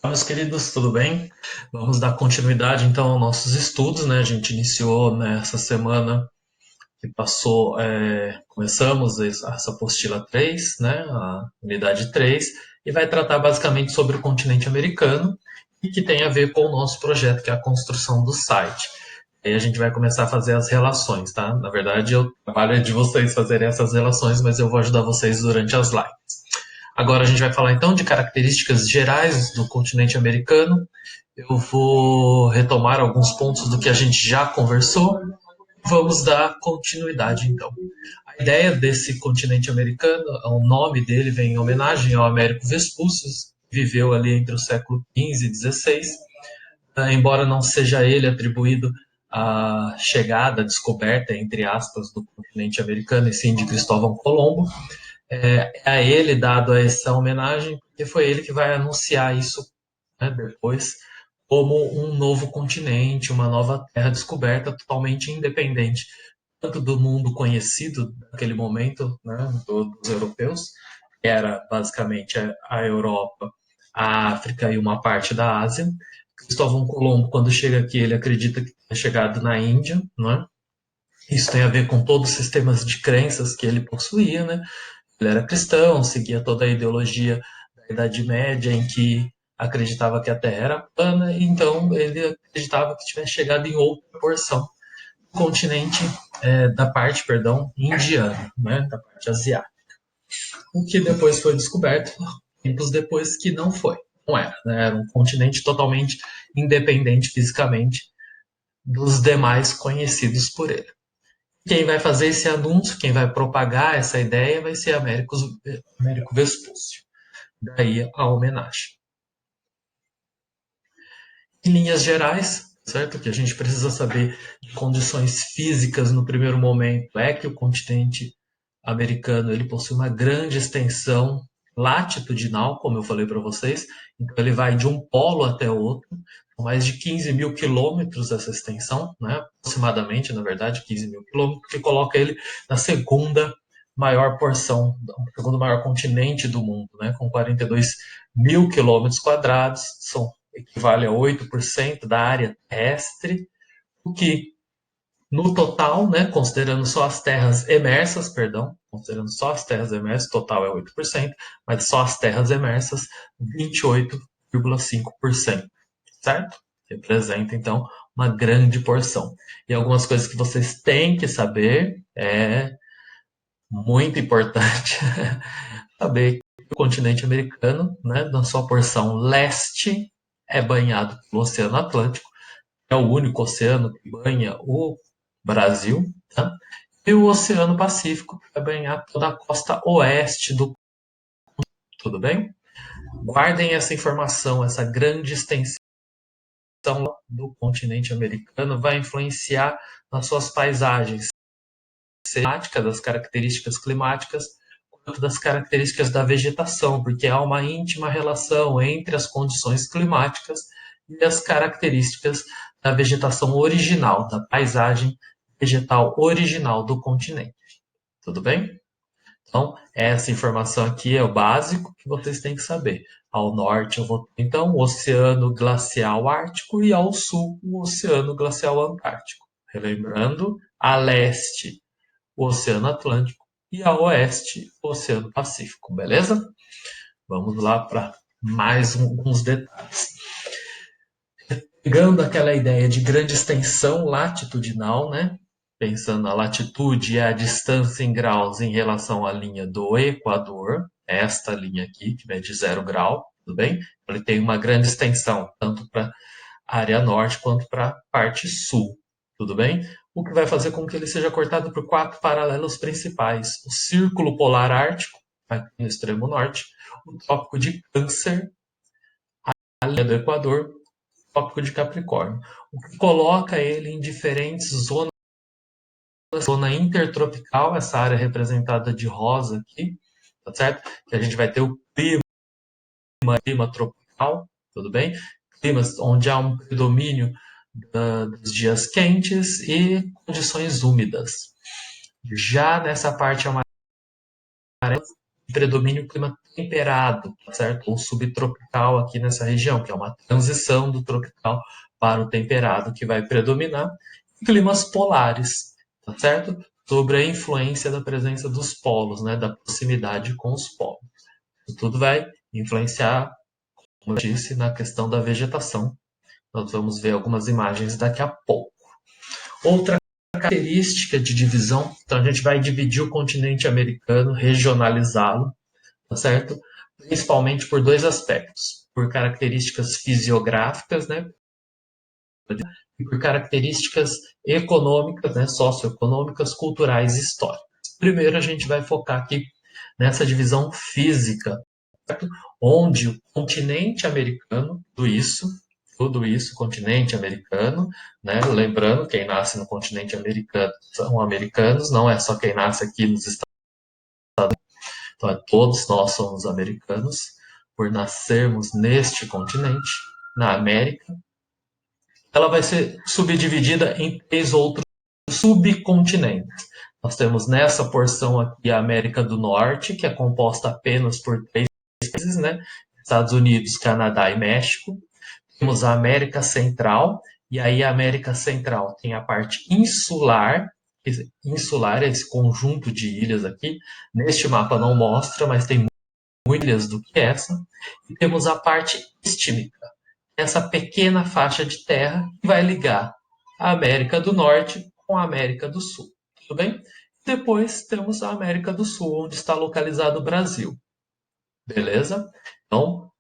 Meus queridos, tudo bem? Vamos dar continuidade então aos nossos estudos, né? A gente iniciou nessa semana que passou, começamos essa apostila 3, né? A unidade 3, e vai tratar basicamente sobre o continente americano e que tem a ver com o nosso projeto, que é a construção do site. Aí a gente vai começar a fazer as relações, tá? Na verdade, o trabalho é de vocês fazerem essas relações, mas eu vou ajudar vocês durante as lives. Agora a gente vai falar então de características gerais do continente americano. Eu vou retomar alguns pontos do que a gente já conversou. Vamos dar continuidade então. A ideia desse continente americano, o nome dele vem em homenagem ao Américo Vespucci, que viveu ali entre o século XV e XVI. Embora não seja ele atribuído a chegada, a descoberta, entre aspas, do continente americano, e sim de Cristóvão Colombo, é a ele dado essa homenagem, porque foi ele que vai anunciar isso, né, depois como um novo continente, uma nova terra descoberta, totalmente independente, tanto do mundo conhecido naquele momento, né, dos europeus, que era basicamente a Europa, a África e uma parte da Ásia. Cristóvão Colombo, quando chega aqui, ele acredita que tenha chegado na Índia, não é? Isso tem a ver com todos os sistemas de crenças que ele possuía, né? Ele era cristão, seguia toda a ideologia da Idade Média, em que acreditava que a Terra era plana, e então ele acreditava que tivesse chegado em outra porção do continente, da parte, perdão, indiana, né, da parte asiática. O que depois foi descoberto, tempos depois, que não foi. Não era, né, era um continente totalmente independente fisicamente dos demais conhecidos por ele. Quem vai fazer esse anúncio, quem vai propagar essa ideia vai ser Américo Vespúcio. Daí a homenagem. Em linhas gerais, certo? Que a gente precisa saber de condições físicas no primeiro momento é que o continente americano ele possui uma grande extensão latitudinal, como eu falei para vocês. Então ele vai de um polo até o outro, com mais de 15 mil quilômetros essa extensão, né? Aproximadamente, na verdade, 15 mil quilômetros, que coloca ele na segunda maior porção, o segundo maior continente do mundo, né? Com 42 mil quilômetros quadrados, são equivale a 8% da área terrestre, o que no total, né, considerando só as terras emersas, perdão, considerando só as terras emersas, total é 8%, mas só as terras emersas, 28,5%, certo? Representa, então, uma grande porção. E algumas coisas que vocês têm que saber, é muito importante saber que o continente americano, né, na sua porção leste, é banhado pelo Oceano Atlântico, é o único oceano que banha o Brasil, tá? E o Oceano Pacífico, que vai banhar toda a costa oeste do. Tudo bem? Guardem essa informação, essa grande extensão do continente americano vai influenciar nas suas paisagens, das características climáticas, quanto das características da vegetação, porque há uma íntima relação entre as condições climáticas e as características da vegetação original, da paisagem vegetal original do continente. Tudo bem? Então, essa informação aqui é o básico que vocês têm que saber. Ao norte eu vou ter, então, o Oceano Glacial Ártico e ao sul, o Oceano Glacial Antártico. Relembrando, a leste, o Oceano Atlântico e a oeste, o Oceano Pacífico, beleza? Vamos lá para mais alguns detalhes. Pegando aquela ideia de grande extensão latitudinal, né? Pensando a latitude é a distância em graus em relação à linha do Equador, esta linha aqui, que mede 0 grau, tudo bem? Ele tem uma grande extensão, tanto para a área norte quanto para a parte sul, tudo bem? O que vai fazer com que ele seja cortado por 4 paralelos principais: o Círculo Polar Ártico, aqui no extremo norte, o Trópico de Câncer, a linha do Equador, o Trópico de Capricórnio, o que coloca ele em diferentes zonas. Zona intertropical, essa área representada de rosa aqui, tá certo? Que a gente vai ter o clima tropical, tudo bem? Climas onde há um predomínio dos dias quentes e condições úmidas. Já nessa parte amarela, predomina o clima temperado, tá certo? Ou subtropical aqui nessa região, que é uma transição do tropical para o temperado que vai predominar. Climas polares, tá certo? Sobre a influência da presença dos polos, né? Da proximidade com os polos. Isso tudo vai influenciar, como eu disse, na questão da vegetação. Nós vamos ver algumas imagens daqui a pouco. Outra característica de divisão, então a gente vai dividir o continente americano, regionalizá-lo, tá certo? Principalmente por dois aspectos, por características fisiográficas, né? E por características econômicas, né? Socioeconômicas, culturais e históricas. Primeiro a gente vai focar aqui nessa divisão física, certo? Onde o continente americano, tudo isso, continente americano, né? Lembrando, quem nasce no continente americano são americanos, não é só quem nasce aqui nos Estados Unidos, então todos nós somos americanos, por nascermos neste continente, na América. Ela vai ser subdividida em 3 outros subcontinentes. Nós temos nessa porção aqui a América do Norte, que é composta apenas por 3 países, né? Estados Unidos, Canadá e México. Temos a América Central, e aí a América Central tem a parte insular, insular é esse conjunto de ilhas aqui. Neste mapa não mostra, mas tem muitas ilhas do que essa. E temos a parte istmica, essa pequena faixa de terra que vai ligar a América do Norte com a América do Sul. Tudo bem? Depois temos a América do Sul, onde está localizado o Brasil. Beleza? Então,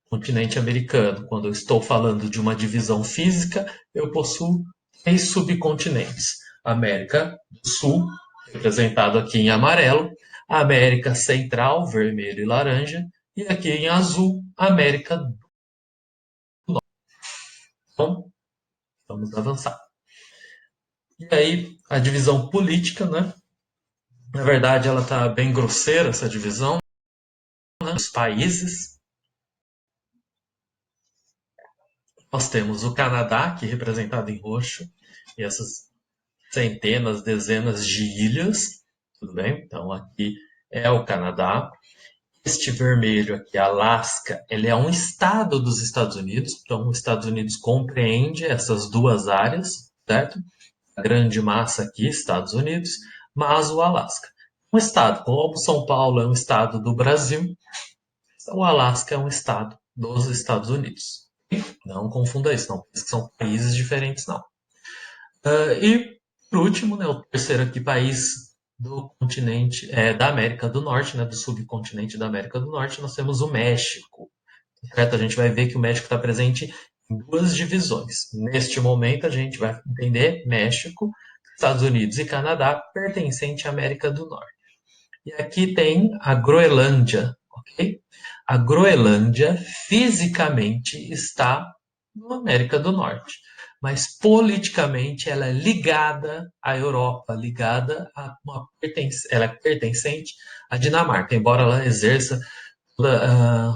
continente americano, quando eu estou falando de uma divisão física, eu possuo 3 subcontinentes. América do Sul, representado aqui em amarelo, América Central, vermelho e laranja, e aqui em azul, América do Norte. Então, vamos avançar. E aí, a divisão política, né? Na verdade, ela está bem grosseira, essa divisão, né? Os países. Nós temos o Canadá, que é representado em roxo, e essas centenas, dezenas de ilhas, tudo bem? Então, aqui é o Canadá. Este vermelho aqui, Alasca, ele é um estado dos Estados Unidos, então os Estados Unidos compreende essas duas áreas, certo? A grande massa aqui, Estados Unidos, mas o Alasca. Um estado, como São Paulo é um estado do Brasil, o Alasca é um estado dos Estados Unidos. Não confunda isso, não pense que são países diferentes, não. E, por último, né, o terceiro aqui país do continente, da América do Norte, né, do subcontinente da América do Norte, nós temos o México. Certo? A gente vai ver que o México está presente em 2 divisões. Neste momento, a gente vai entender México, Estados Unidos e Canadá pertencente à América do Norte. E aqui tem a Groenlândia, ok? A Groenlândia fisicamente está na América do Norte, mas politicamente ela é ligada à Europa, ligada a ela é pertencente à Dinamarca, embora ela exerça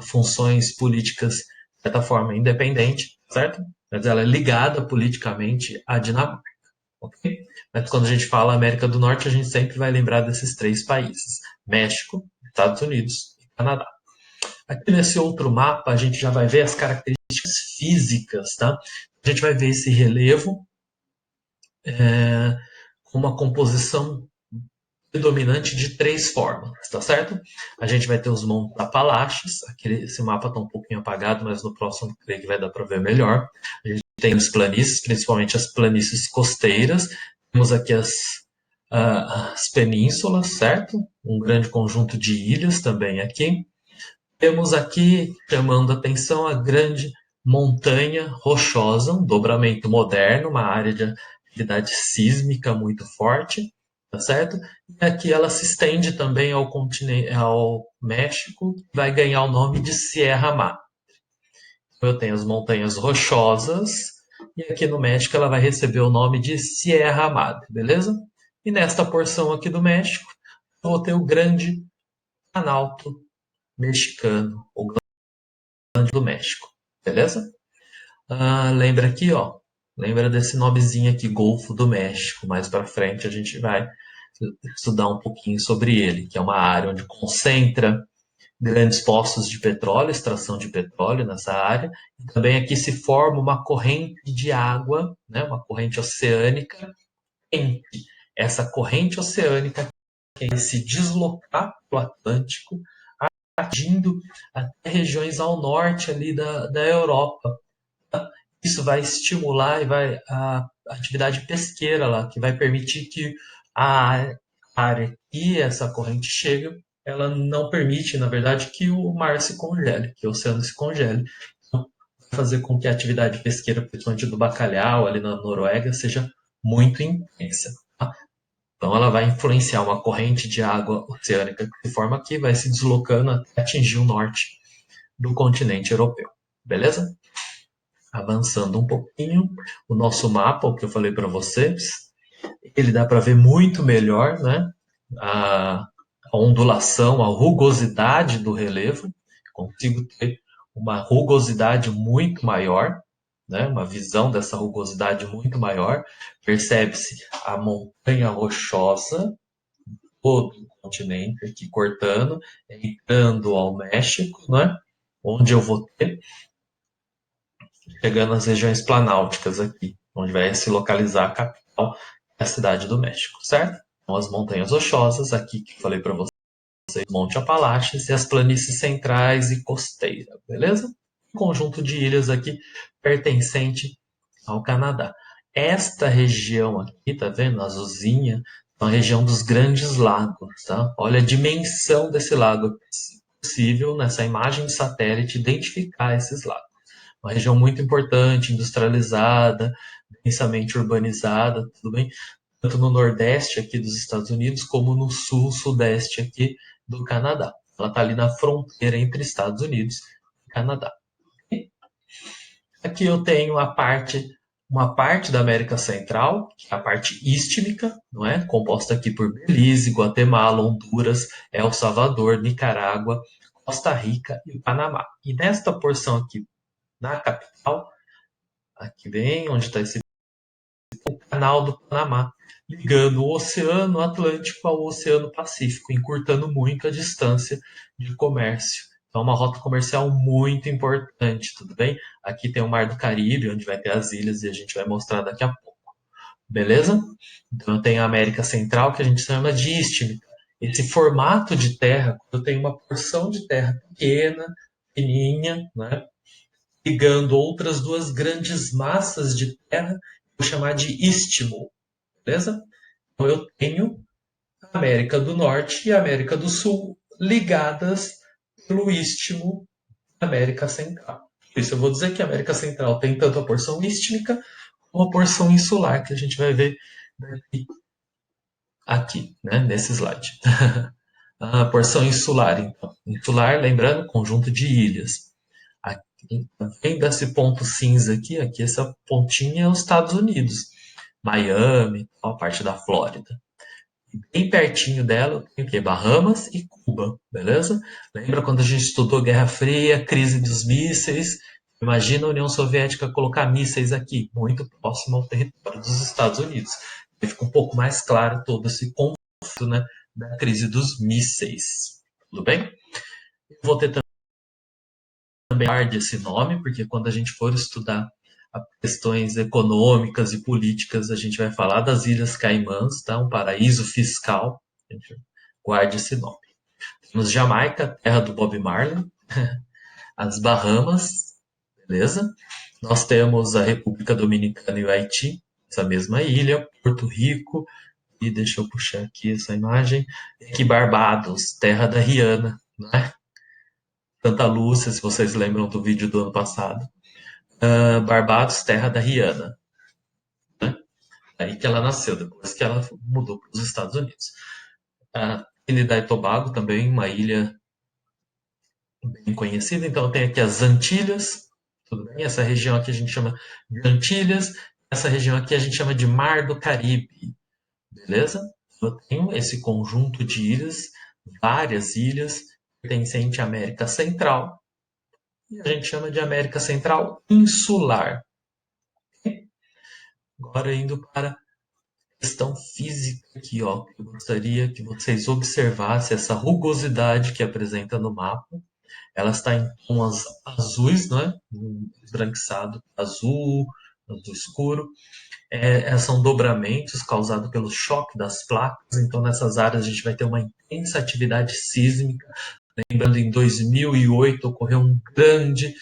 funções políticas de certa forma independente, certo? Mas ela é ligada politicamente à Dinamarca, ok? Mas quando a gente fala América do Norte, a gente sempre vai lembrar desses 3 países: México, Estados Unidos e Canadá. Aqui nesse outro mapa, a gente já vai ver as características físicas, tá? A gente vai ver esse relevo com uma composição predominante de 3 formas, tá certo? A gente vai ter os Montes Apalaches, esse mapa está um pouquinho apagado, mas no próximo creio que vai dar para ver melhor. A gente tem as planícies, principalmente as planícies costeiras, temos aqui as penínsulas, certo? Um grande conjunto de ilhas também aqui. Temos aqui, chamando a atenção, a grande montanha rochosa, um dobramento moderno, uma área de atividade sísmica muito forte, tá certo? E aqui ela se estende também ao continente, ao México, vai ganhar o nome de Sierra Madre. Eu tenho as montanhas rochosas, e aqui no México ela vai receber o nome de Sierra Madre, beleza? E nesta porção aqui do México, eu vou ter o Grande Planalto Mexicano, ou Grande do México, beleza? Lembra aqui, ó, lembra desse nomezinho aqui, Golfo do México. Mais para frente a gente vai estudar um pouquinho sobre ele, que é uma área onde concentra grandes poços de petróleo, extração de petróleo nessa área, e também aqui se forma uma corrente de água, né, uma corrente oceânica quente. Essa corrente oceânica que vai se deslocar para o Atlântico, atingindo até regiões ao norte ali da Europa. Isso vai estimular e vai a atividade pesqueira lá, que vai permitir que a área que essa corrente chega, ela não permite, na verdade, que o mar se congele, que o oceano se congele. Então, vai fazer com que a atividade pesqueira, principalmente do bacalhau ali na Noruega, seja muito intensa. Tá? Então, ela vai influenciar uma corrente de água oceânica que se forma aqui, vai se deslocando até atingir o norte do continente europeu. Beleza? Avançando um pouquinho, o nosso mapa, o que eu falei para vocês, ele dá para ver muito melhor, né? A ondulação, a rugosidade do relevo. Consigo ter uma rugosidade muito maior, né? Uma visão dessa rugosidade muito maior. Percebe-se a montanha rochosa, todo o continente aqui cortando, entrando ao México, né? Onde eu vou ter chegando às regiões planálticas aqui, onde vai se localizar a capital, a cidade do México, certo? Então, as montanhas rochosas, aqui que eu falei para vocês, Monte Apalaches e as planícies centrais e costeira, beleza? Um conjunto de ilhas aqui pertencente ao Canadá. Esta região aqui, tá vendo? Azulzinha, é uma região dos Grandes Lagos, tá? Olha a dimensão desse lago. É possível, nessa imagem de satélite, identificar esses lagos. Uma região muito importante, industrializada, densamente urbanizada, tudo bem? Tanto no nordeste aqui dos Estados Unidos, como no sul, sudeste aqui do Canadá. Ela está ali na fronteira entre Estados Unidos e Canadá. Aqui eu tenho uma parte da América Central, que é a parte istmica, não é? Composta aqui por Belize, Guatemala, Honduras, El Salvador, Nicarágua, Costa Rica e o Panamá. E nesta porção aqui, na capital, aqui bem onde está esse canal do Panamá, ligando o Oceano Atlântico ao Oceano Pacífico, encurtando muito a distância de comércio. Então, é uma rota comercial muito importante, tudo bem? Aqui tem o Mar do Caribe, onde vai ter as ilhas e a gente vai mostrar daqui a pouco. Beleza? Então, eu tenho a América Central, que a gente chama de istmica. Esse formato de terra, eu tenho uma porção de terra pequena, fininha, né? Ligando outras duas grandes massas de terra, vou chamar de istmo, beleza? Então eu tenho a América do Norte e a América do Sul ligadas pelo istmo da América Central. Por isso eu vou dizer que a América Central tem tanto a porção istmica como a porção insular, que a gente vai ver aqui, né, nesse slide. A porção insular, então. Insular, lembrando, conjunto de ilhas. Aqui, vem desse ponto cinza aqui essa pontinha é os Estados Unidos. Miami, a parte da Flórida. Bem pertinho dela tem o quê? Bahamas e Cuba, beleza? Lembra quando a gente estudou Guerra Fria, crise dos mísseis? Imagina a União Soviética colocar mísseis aqui, muito próximo ao território dos Estados Unidos. E fica um pouco mais claro todo esse conflito, né, da crise dos mísseis. Tudo bem? Eu vou ter também esse nome, porque quando a gente for estudar questões econômicas e políticas, a gente vai falar das Ilhas Caimãs, tá? Um paraíso fiscal. A gente guarde esse nome. Temos Jamaica, terra do Bob Marley, as Bahamas, beleza? Nós temos a República Dominicana e o Haiti, essa mesma ilha, Porto Rico, e deixa eu puxar aqui essa imagem, aqui Barbados, terra da Rihanna, né? Santa Lúcia, se vocês lembram do vídeo do ano passado. Barbados, terra da Rihanna. Né? Aí que ela nasceu, depois que ela mudou para os Estados Unidos. Trinidad e Tobago, também uma ilha bem conhecida. Então tem aqui as Antilhas, tudo bem? Essa região aqui a gente chama de Antilhas, essa região aqui a gente chama de Mar do Caribe, beleza? Eu tenho esse conjunto de ilhas, várias ilhas, pertencente à América Central, e a gente chama de América Central Insular. Agora indo para questão física aqui, ó, que eu gostaria que vocês observassem essa rugosidade que apresenta no mapa. Ela está em tons azuis, né? Esbranquiçado, azul escuro. São dobramentos causados pelo choque das placas. Então, nessas áreas, a gente vai ter uma intensa atividade sísmica. Lembrando, em 2008 ocorreu um grande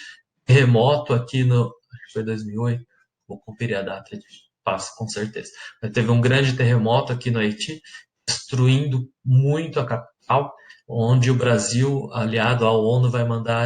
terremoto aqui no. Acho que foi 2008, vou conferir a data de passo com certeza. Mas teve um grande terremoto aqui no Haiti, destruindo muito a capital, onde o Brasil, aliado à ONU, vai mandar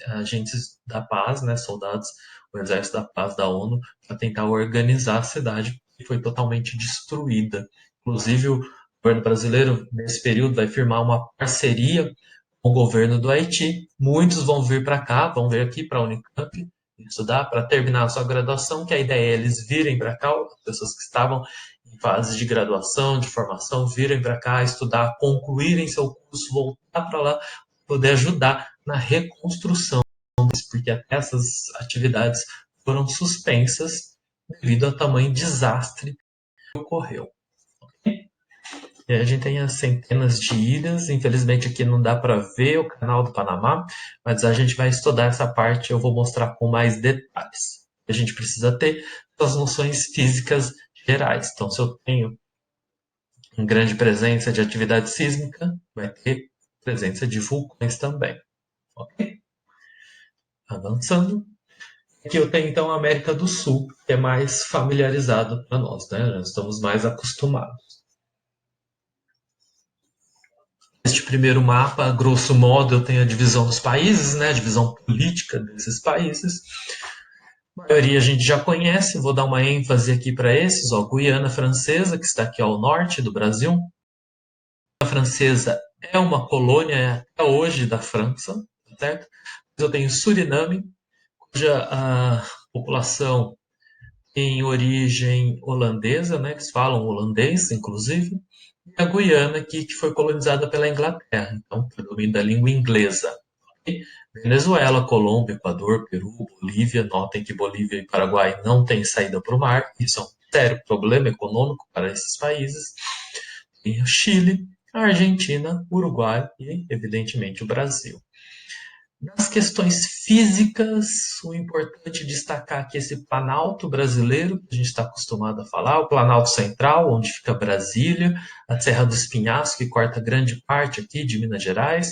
agentes da paz, né, soldados, o Exército da Paz da ONU, para tentar organizar a cidade, que foi totalmente destruída. Inclusive, o governo brasileiro, nesse período, vai firmar uma parceria com o governo do Haiti. Muitos vão vir para cá, vão vir aqui para a Unicamp estudar para terminar a sua graduação, que a ideia é eles virem para cá, as pessoas que estavam em fase de graduação, de formação, virem para cá estudar, concluírem seu curso, voltar para lá, poder ajudar na reconstrução, porque até essas atividades foram suspensas devido ao tamanho desastre que ocorreu. E a gente tem as centenas de ilhas, infelizmente aqui não dá para ver o canal do Panamá, mas a gente vai estudar essa parte, eu vou mostrar com mais detalhes. A gente precisa ter as noções físicas gerais. Então, se eu tenho uma grande presença de atividade sísmica, vai ter presença de vulcões também. Ok? Avançando. Aqui eu tenho então a América do Sul, que é mais familiarizado para nós, né? Nós estamos mais acostumados. Este primeiro mapa, grosso modo, eu tenho a divisão dos países, né? A divisão política desses países. A maioria a gente já conhece, vou dar uma ênfase aqui para esses, ó, Guiana Francesa, que está aqui ao norte do Brasil. A francesa é uma colônia até hoje da França, certo? Eu tenho Suriname, cuja a população tem origem holandesa, né, que eles falam holandês, inclusive, e a Guiana, que foi colonizada pela Inglaterra, então predomina a língua inglesa. Okay? Venezuela, Colômbia, Equador, Peru, Bolívia, notem que Bolívia e Paraguai não têm saída para o mar, isso é um sério problema econômico para esses países. E o Chile, a Argentina, Uruguai e, evidentemente, o Brasil. Nas questões físicas, o importante é destacar aqui esse Planalto brasileiro, que a gente está acostumado a falar, o Planalto Central, onde fica Brasília, a Serra do Espinhaço, que corta grande parte aqui de Minas Gerais,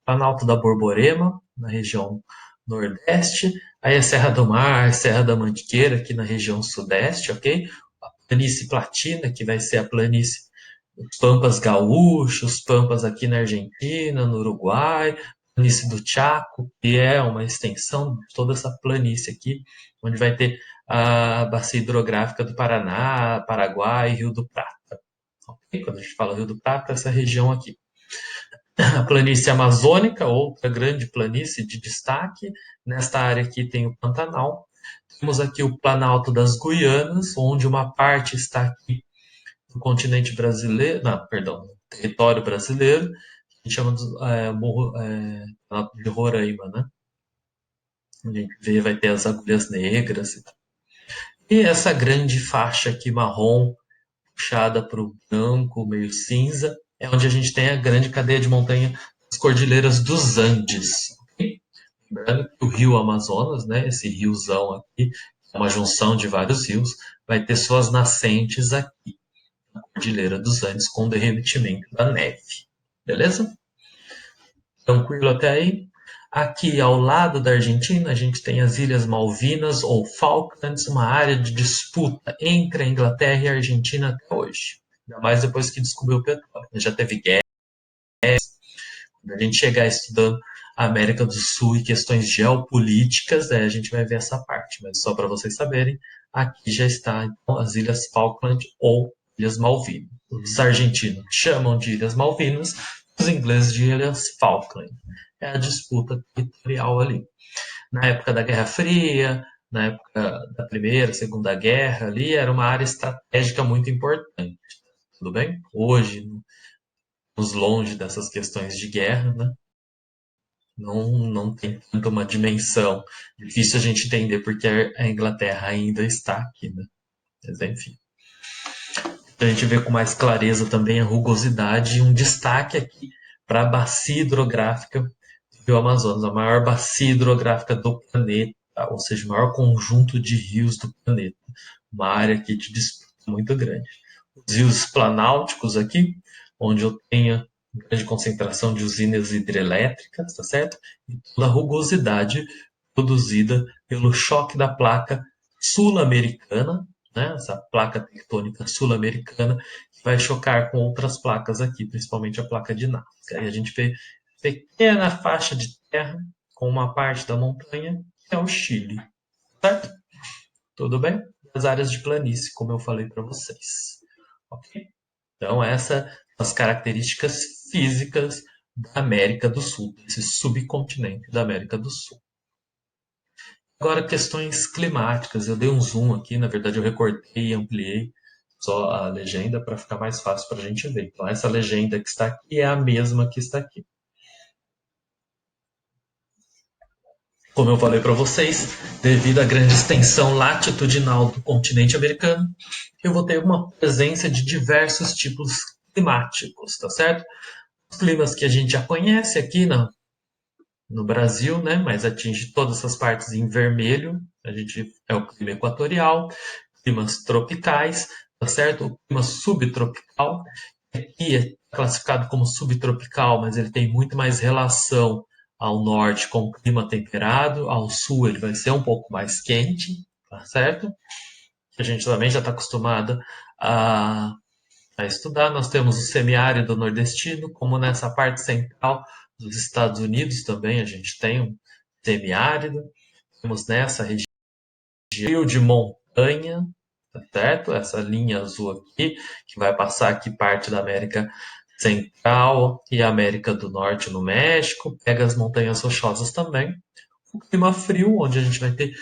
o Planalto da Borborema, na região nordeste, aí a Serra do Mar, Serra da Mantiqueira, aqui na região sudeste, ok? A planície Platina, que vai ser a planície os Pampas Gaúchos, Pampas aqui na Argentina, no Uruguai, planície do Chaco, que é uma extensão de toda essa planície aqui, onde vai ter a bacia hidrográfica do Paraná, Paraguai e Rio do Prata. Okay? Quando a gente fala Rio do Prata, essa região aqui. A planície amazônica, outra grande planície de destaque. Nesta área aqui tem o Pantanal. Temos aqui o Planalto das Guianas, onde uma parte está aqui no continente brasileiro, não, perdão, no território brasileiro, a gente chama de Morro de Roraima, né? A gente vê, vai ter as agulhas negras e tal. E essa grande faixa aqui marrom, puxada para o branco, meio cinza, é onde a gente tem a grande cadeia de montanha das Cordilheiras dos Andes. Okay? Lembrando que o rio Amazonas, né, esse riozão aqui, é uma junção de vários rios, vai ter suas nascentes aqui, na Cordilheira dos Andes, com o derretimento da neve. Beleza? Tranquilo até aí? Aqui ao lado da Argentina, a gente tem as Ilhas Malvinas ou Falklands, uma área de disputa entre a Inglaterra e a Argentina até hoje. Ainda mais depois que descobriu o petróleo. Já teve guerra. Quando a gente chegar estudando a América do Sul e questões geopolíticas, a gente vai ver essa parte. Mas só para vocês saberem, aqui já está então, as Ilhas Falkland ou Ilhas Malvinas. Os argentinos chamam de Ilhas Malvinas, os ingleses de Ilhas Falkland. É a disputa territorial ali. Na época da Guerra Fria, na época da Primeira, Segunda Guerra, ali era uma área estratégica muito importante. Tudo bem? Hoje, nos longe dessas questões de guerra, né? Não tem tanto uma dimensão. Difícil a gente entender porque a Inglaterra ainda está aqui, né? Mas enfim. A gente vê com mais clareza também a rugosidade e um destaque aqui para a bacia hidrográfica do Rio Amazonas, a maior bacia hidrográfica do planeta, ou seja, o maior conjunto de rios do planeta. Uma área aqui de disputa muito grande. Os rios planáuticos aqui, onde eu tenho grande concentração de usinas hidrelétricas, tá certo? E toda a rugosidade produzida pelo choque da placa sul-americana, né? Essa placa tectônica sul-americana, que vai chocar com outras placas aqui, principalmente a placa de Nazca. E a gente vê pequena faixa de terra com uma parte da montanha, que é o Chile, certo? Tudo bem? As áreas de planície, como eu falei para vocês. Ok? Então, essas são as características físicas da América do Sul, desse subcontinente da América do Sul. Agora, questões climáticas. Eu dei um zoom aqui, na verdade, eu recortei e ampliei só a legenda para ficar mais fácil para a gente ver. Então, essa legenda que está aqui é a mesma que está aqui. Como eu falei para vocês, devido à grande extensão latitudinal do continente americano, eu vou ter uma presença de diversos tipos climáticos, tá certo? Os climas que a gente já conhece aqui no Brasil, né, mas atinge todas essas partes em vermelho, a gente é o clima equatorial, climas tropicais, tá certo? O clima subtropical, aqui é classificado como subtropical, mas ele tem muito mais relação ao norte com o clima temperado, ao sul ele vai ser um pouco mais quente, tá certo? A gente também já está acostumado a, a estudar. Nós temos o semiárido nordestino, como nessa parte central dos Estados Unidos também a gente tem um semiárido. Temos nessa região de montanha, tá certo? Essa linha azul aqui, que vai passar aqui parte da América Central e América do Norte no México, pega as montanhas rochosas também. O clima frio, onde a gente vai ter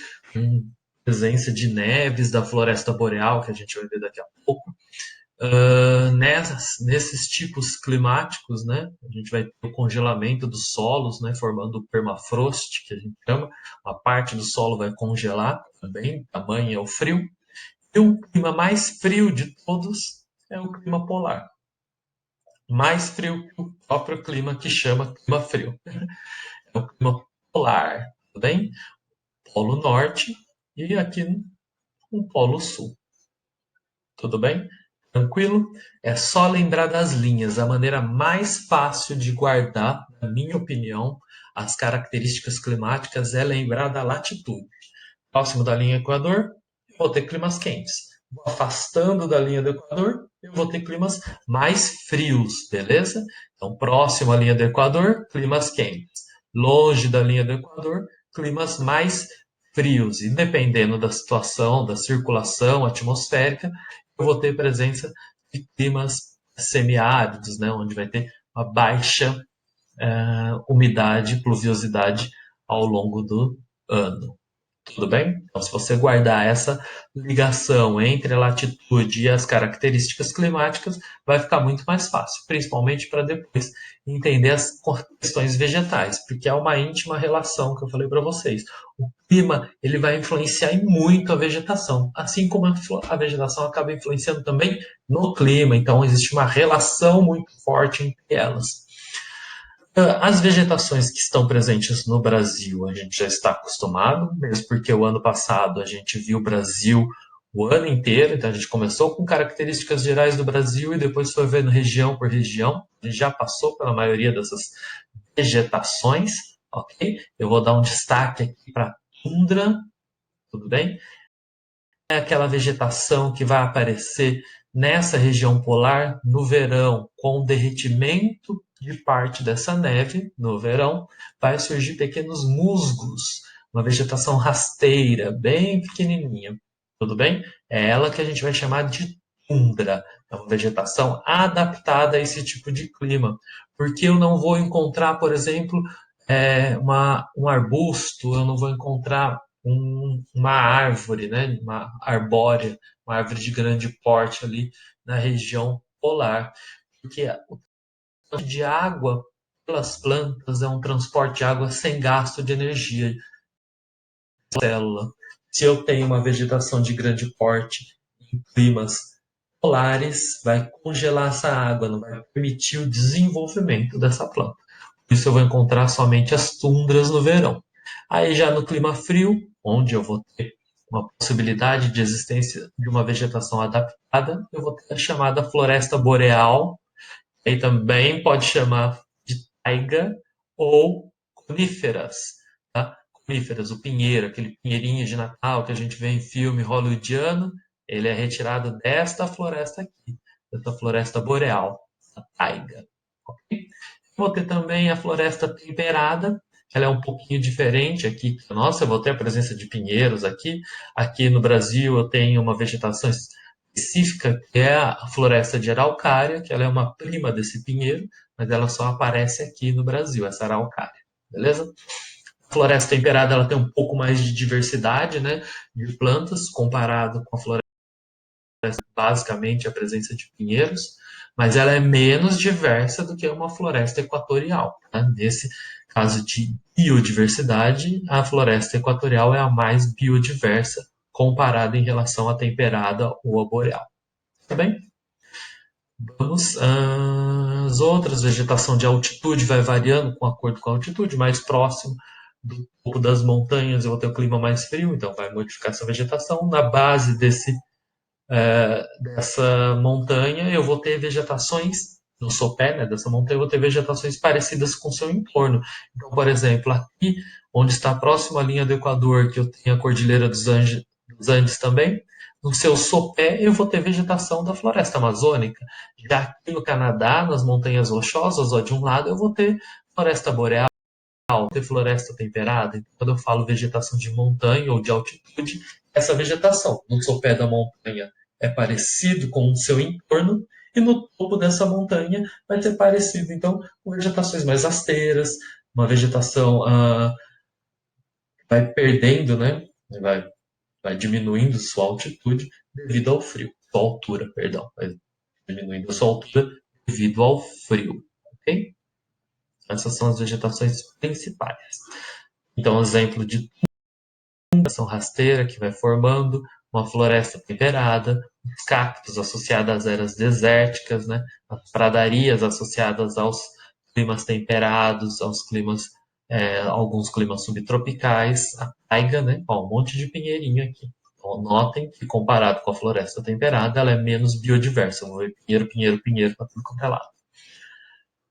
presença de neves da floresta boreal, que a gente vai ver daqui a pouco. Nesses tipos climáticos, né, a gente vai ter o congelamento dos solos, né, formando o permafrost, que a gente chama. Uma parte do solo vai congelar também, tamanho é o frio. E o clima mais frio de todos é o clima polar. Mais frio que o próprio clima que chama clima frio. É o clima polar, tudo bem? Polo Norte e aqui no Polo Sul. Tudo bem? Tranquilo? É só lembrar das linhas. A maneira mais fácil de guardar, na minha opinião, as características climáticas é lembrar da latitude. Próximo da linha Equador, eu vou ter climas quentes. Afastando da linha do Equador, eu vou ter climas mais frios, beleza? Então, próximo à linha do Equador, climas quentes. Longe da linha do Equador, climas mais frios. E dependendo da situação, da circulação atmosférica, eu vou ter presença de climas semiáridos, né? Onde vai ter uma baixa umidade, pluviosidade ao longo do ano. Tudo bem? Então, se você guardar essa ligação entre a latitude e as características climáticas, vai ficar muito mais fácil, principalmente para depois entender as questões vegetais, porque há uma íntima relação que eu falei para vocês. O clima ele vai influenciar muito a vegetação, assim como a vegetação acaba influenciando também no clima. Então, existe uma relação muito forte entre elas. As vegetações que estão presentes no Brasil, a gente já está acostumado, mesmo porque o ano passado a gente viu o Brasil o ano inteiro, então a gente começou com características gerais do Brasil e depois foi vendo região por região. A gente já passou pela maioria dessas vegetações, ok? Eu vou dar um destaque aqui para a tundra, tudo bem? É aquela vegetação que vai aparecer nessa região polar no verão, com o derretimento de parte dessa neve no verão, vai surgir pequenos musgos, uma vegetação rasteira, bem pequenininha. Tudo bem? É ela que a gente vai chamar de tundra. É uma vegetação adaptada a esse tipo de clima. Porque eu não vou encontrar, por exemplo, um arbusto, eu não vou encontrar uma árvore, né, uma arbórea, uma árvore de grande porte ali na região polar, porque o transporte de água pelas plantas é um transporte de água sem gasto de energia célula. Se eu tenho uma vegetação de grande porte em climas polares, vai congelar essa água, não vai permitir o desenvolvimento dessa planta. Por isso eu vou encontrar somente as tundras no verão. Aí já no clima frio, onde eu vou ter uma possibilidade de existência de uma vegetação adaptada, eu vou ter a chamada floresta boreal, aí também pode chamar de taiga ou coníferas, tá? Coníferas, o pinheiro, aquele pinheirinho de Natal que a gente vê em filme hollywoodiano, ele é retirado desta floresta aqui, dessa floresta boreal, a taiga. Ok? Vou ter também a floresta temperada, ela é um pouquinho diferente aqui. Nossa, eu vou ter a presença de pinheiros aqui. Aqui no Brasil eu tenho uma vegetação específica, que é a floresta de araucária, que ela é uma prima desse pinheiro, mas ela só aparece aqui no Brasil, essa araucária. Beleza? A floresta temperada ela tem um pouco mais de diversidade, né, de plantas comparado com a floresta basicamente a presença de pinheiros, mas ela é menos diversa do que uma floresta equatorial. Né? Nesse caso de biodiversidade, a floresta equatorial é a mais biodiversa comparada em relação à temperada ou à boreal. Tá bem? Vamos às outras. Vegetação de altitude vai variando com acordo com a altitude. Mais próximo do topo das montanhas eu vou ter o clima mais frio, então vai modificar essa vegetação. Na base dessa montanha eu vou ter vegetações, no sopé, né, dessa montanha eu vou ter vegetações parecidas com o seu entorno. Então, por exemplo, aqui onde está próximo à linha do Equador, que eu tenho a Cordilheira dos Andes também, no seu sopé eu vou ter vegetação da floresta amazônica. Já aqui no Canadá, nas montanhas rochosas, ó, de um lado eu vou ter floresta boreal, ter floresta temperada. Então, quando eu falo vegetação de montanha ou de altitude, essa vegetação no sopé da montanha é parecido com o seu entorno e no topo dessa montanha vai ser parecido, então, com vegetações mais rasteiras, uma vegetação vai perdendo, né? Vai diminuindo sua altitude devido ao frio, sua altura, perdão, vai diminuindo sua altura devido ao frio, ok? Essas são as vegetações principais. Então, exemplo de vegetação rasteira que vai formando uma floresta temperada, os cactos associados às eras desérticas, né? As pradarias associadas aos climas temperados, aos climas, alguns climas subtropicais, a taiga, né? Ó, um monte de pinheirinho aqui. Então, notem que comparado com a floresta temperada, ela é menos biodiversa. Vamos ver pinheiro, pinheiro, pinheiro para tudo quanto é lado.